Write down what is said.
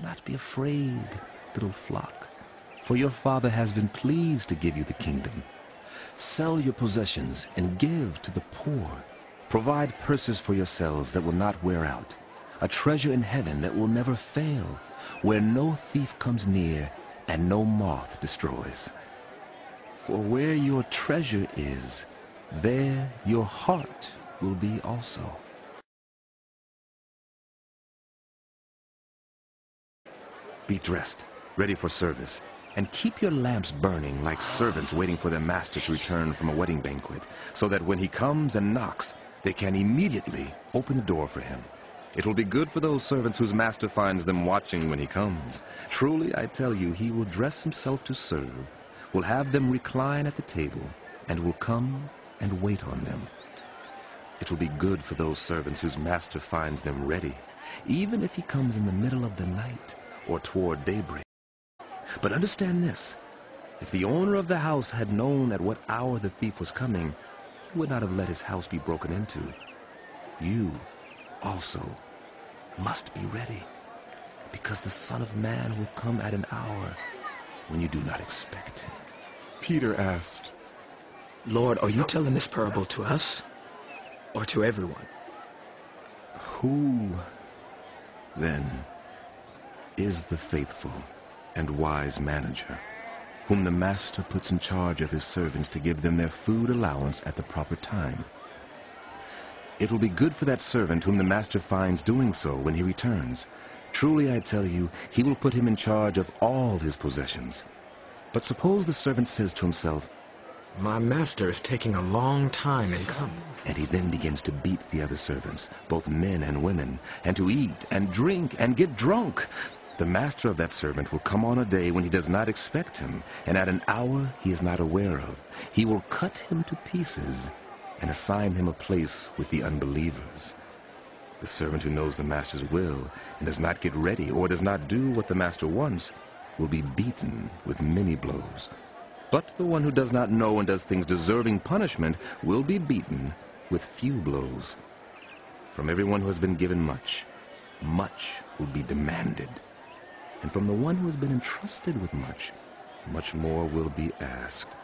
Do not be afraid, little flock, for your Father has been pleased to give you the kingdom. Sell your possessions and give to the poor. Provide purses for yourselves that will not wear out, a treasure in heaven that will never fail, where no thief comes near and no moth destroys. For where your treasure is, there your heart will be also. Be dressed, ready for service, and keep your lamps burning like servants waiting for their master to return from a wedding banquet, so that when he comes and knocks, they can immediately open the door for him. It will be good for those servants whose master finds them watching when he comes. Truly, I tell you, he will dress himself to serve, will have them recline at the table, and will come and wait on them. It will be good for those servants whose master finds them ready, even if he comes in the middle of the night or toward daybreak. But understand this, if the owner of the house had known at what hour the thief was coming, he would not have let his house be broken into. You also must be ready, because the Son of Man will come at an hour when you do not expect him. Peter asked, Lord, are you telling this parable to us or to everyone? Who, then, is the faithful and wise manager, whom the master puts in charge of his servants to give them their food allowance at the proper time? It will be good for that servant whom the master finds doing so when he returns. Truly, I tell you, he will put him in charge of all his possessions. But suppose the servant says to himself, My master is taking a long time in coming. And he then begins to beat the other servants, both men and women, and to eat and drink and get drunk. The master of that servant will come on a day when he does not expect him, and at an hour he is not aware of. He will cut him to pieces and assign him a place with the unbelievers. The servant who knows the master's will and does not get ready or does not do what the master wants will be beaten with many blows. But the one who does not know and does things deserving punishment will be beaten with few blows. From everyone who has been given much, much will be demanded. And from the one who has been entrusted with much, much more will be asked.